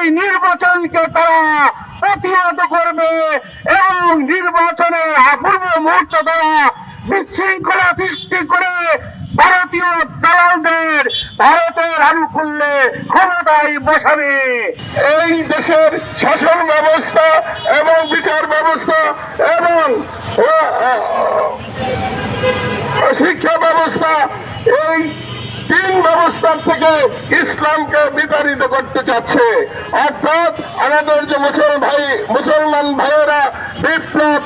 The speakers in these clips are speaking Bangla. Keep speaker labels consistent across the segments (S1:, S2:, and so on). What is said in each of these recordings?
S1: এই নির্বাচনকে তারা প্রতিহত করবে এবং নির্বাচনের পূর্ব মুহূর্ত দ্বারা বিশৃঙ্খলা সৃষ্টি করে ভারতীয় দালালদের ভারতের আনুকূল্যে ক্ষমতায় বসাবে।
S2: এই দেশের শাসন ব্যবস্থা এবং বিচার ব্যবস্থা এবং শিক্ষা ব্যবস্থা, এই তিন ব্যবস্থার থেকে ইসলামকে বিতাড়িত করতে চাচ্ছে। অর্থাৎ আমাদের যে মুসলমান ভাইয়েরা বিপ্লব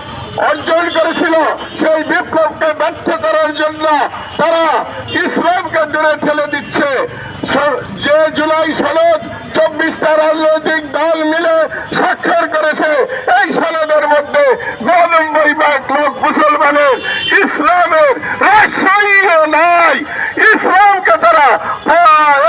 S2: অর্জন করেছিল, সেই বিপ্লবকে ব্যর্থ করার জন্য তারা ইসলামকে দূরে ঠেলে দিচ্ছে। যে জুলাই সনদ 24টা রাজনৈতিক দল মিলে স্বাক্ষর করেছে, এই সনদের মধ্যে 99 লোক মুসলমানের ইসলামের রহস্যই নাই। ইসলামকে তারা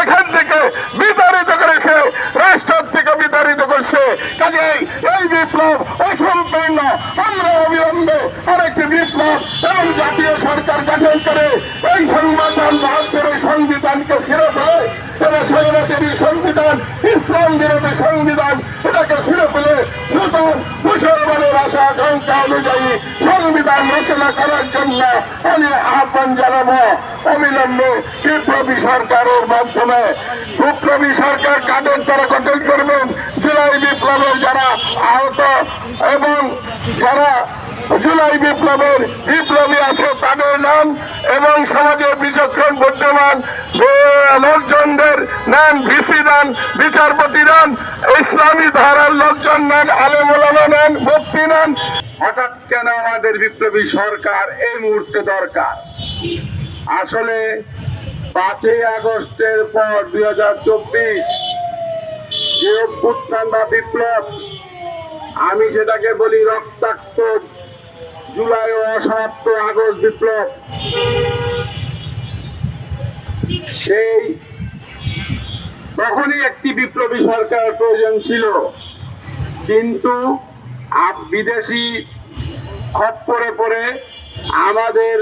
S2: এখান থেকে বিতাড়িত করেছে, রাষ্ট্র থেকে বিতাড়িত করছে। কাজেই এই বিপ্লব অসম্পূর্ণ। আমরা অবিলম্বে আরেকটি বিপ্লব এবং জাতীয় সরকার গঠন করে এই সংবিধান, ভারতের সংবিধানকে ফিরে পেলে, এরা স্বৈরাচারী সংবিধান, ইসলাম বিরোধী সংবিধান, এটাকে ফিরে পেলে নতুন মুসলমানের আশা আকাঙ্ক্ষা অনুযায়ী সংবিধান রচনা করার জন্য আমি আহ্বান জানাবো। অবিলম্বে বিপ্লবী সরকারের মাধ্যমে, বিপ্লবী সরকার কাদের দ্বারা গঠন করবেন? জুলাই বিপ্লবের যারা আহত এবং যারা জুলাই বিপ্লবের বিপ্লবী আছে তাদের নাম এবং সমাজের বিচক্ষণ বুদ্ধিমান লোকজনদের নেন, ভিসি দেন, বিচারপতি দেন, ইসলামী ধারার লোকজন নেন, আলেম ওলামা নেন, মুফতি নেন। হঠাৎ কেন আমাদের বিপ্লবী সরকার এই মুহূর্তে দরকার? আসলে 5ই আগস্টের পর 2024 যে অভ্যুত্থান বা বিপ্লব, আমি সেটাকে বলি রক্তাক্ত জুলাই ও অসমাপ্ত আগস্ট বিপ্লব, সেই তখনই একটি বিপ্লবী সরকার প্রয়োজন ছিল। কিন্তু বিদেশি খপ্পরে পড়ে আমাদের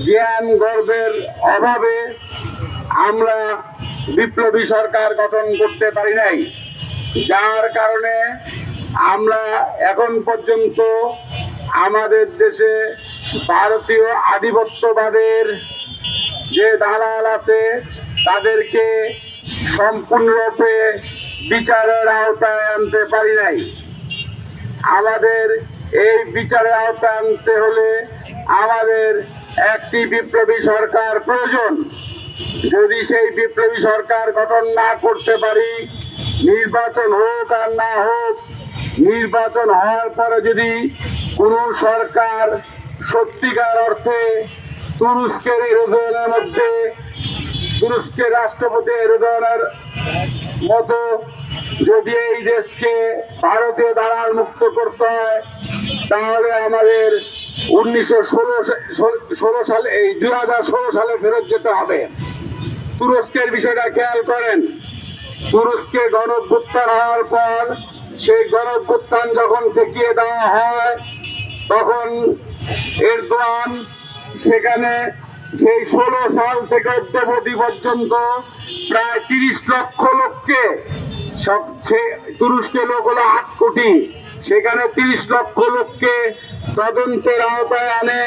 S2: জ্ঞান গর্বের অভাবে আমরা বিপ্লবী সরকার গঠন করতে পারি নাই, যার কারণে আমরা এখন পর্যন্ত আমাদের দেশে ভারতীয় আধিপত্যবাদের যে দালাল আছে তাদেরকে সম্পূর্ণরূপে বিচারের আওতায় আনতে পারি নাই। আমাদের এই বিচারের আওতায় আনতে হলে আমাদের একটি বিপ্লবী সরকার প্রয়োজন। যদি সেই বিপ্লবী সরকার গঠন না করতে পারি, নির্বাচন হোক আর না হোক, নির্বাচন হওয়ার পরে যদি কোন সরকার সত্যিকার অর্থে তুরস্কের এরদোয়ানের মধ্যে, তুরস্কের রাষ্ট্রপতি এরদোয়ানের মতো যদি এই দেশকে ভারতীয় দালাল মুক্ত করতে হয়, তাহলে আমাদের 2016 সালে, এই 2016 সালে ফেরত যেতে হবে। তুরস্কের বিষয়টা খেয়াল করেন। তুরস্কে গণঅভ্যুত্থান হওয়ার পর সেই গণঅভ্যুত্থান যখন ঠেকিয়ে দেওয়া হয়, তখন এরদোয়ান সেখানে সেই 16 সাল থেকে অদ্যাবধি পর্যন্ত প্রায় 30 লক্ষ লোককে, তুরস্কের লোক হলো 8 কোটি, সেখানে 30 লক্ষ লোককে তদন্তের আওতায় আনে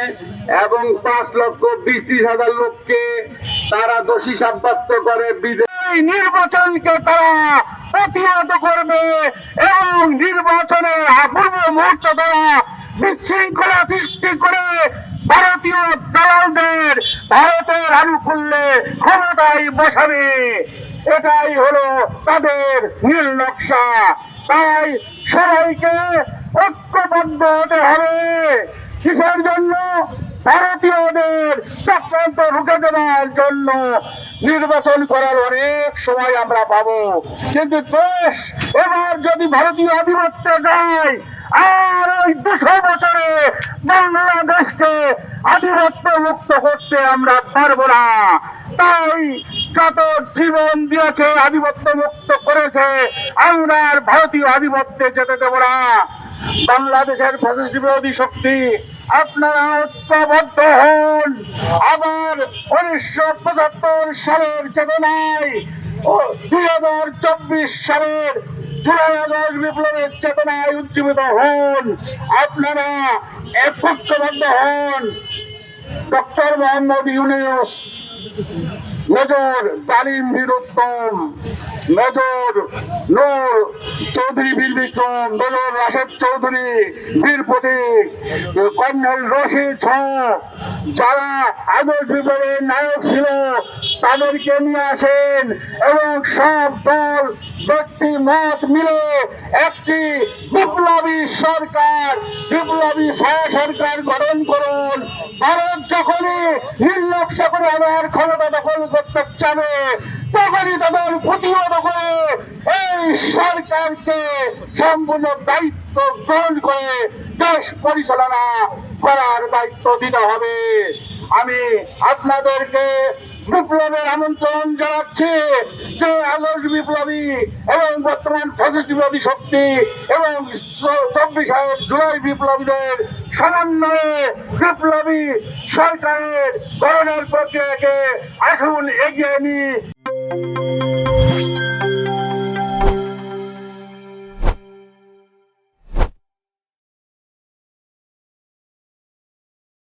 S2: এবং 5,20,30,000 লোককে তারা দোষী সাব্যস্ত করে
S1: নির্বাচনকে তারা প্রতিহত করবে এবং নির্বাচনের পূর্ব মুহূর্ত দ্বারা বিশৃঙ্খলা সৃষ্টি করে ভারতীয় দালালদের ভারতের আনুকূল্যে ক্ষমতায় বসাবে। এটাই হলো তাদের নীল নকশা। তাই সবাইকে ঐক্যবদ্ধ হতে হবে। কিসের জন্য? ভারতীয়দের চক্রান্ত রুখে দেওয়ার জন্য। নির্বাচন করার অনেক সময় আমরা পাবো, কিন্তু দেশ এবার যদি ভারতীয় আধিপত্য যায়, আর ওই 200 বছরে বাংলাদেশকে আধিপত্য মুক্ত করতে আমরা পারবো না। তাই যত জীবন দিয়েছে, আধিপত্য মুক্ত করেছে, আমরা আর ভারতীয় আধিপত্যে যেতে দেব না। বাংলাদেশের ফ্যাসিস্ট বিরোধী শক্তি, আপনারা ঐক্যবদ্ধ হন। আবার 1975 সালের চেতনায় 2024 সালের জুলাই আগস্ট বিপ্লবের চেতনায় উজ্জীবিত হন, আপনারা একত্রবদ্ধ হন। ডক্টর মোহাম্মদ ইউনূস, মেজর তালিম বীর উত্তম, মেজর নূর চৌধুরী বীর বিক্রম, মেজর রাশেদ চৌধুরী বীর প্রতীক, কর্নেল রশিদ সহ যারা আগস্ট বিপ্লবের নায়ক ছিল তাদেরকে নিয়ে আসেন এবং সব দল ব্যক্তি মত মিলে একটি বিপ্লবী সরকার, বিপ্লবী সরকার গঠন করুন। ভারত যখনই নির্লক্ষ্য করে আবার ক্ষমতা দখল করতে চাবে তখনই তাদের প্রতিহত করে এই সরকারকে সম্পূর্ণ দায়িত্ব গ্রহণ করে দেশ পরিচালনা করার দায়িত্ব দিতে হবে। আমি আপনাদেরকে বিপ্লবের আমন্ত্রণ জানাচ্ছি যে আগস্ট বিপ্লবী এবং বর্তমান ফ্যাসিস্ট বিরোধী শক্তি এবং 24 জুলাই বিপ্লবীদের সমন্বয়ে বিপ্লবী সরকারের গঠনের প্রক্রিয়াকে আসুন এগিয়ে নিই।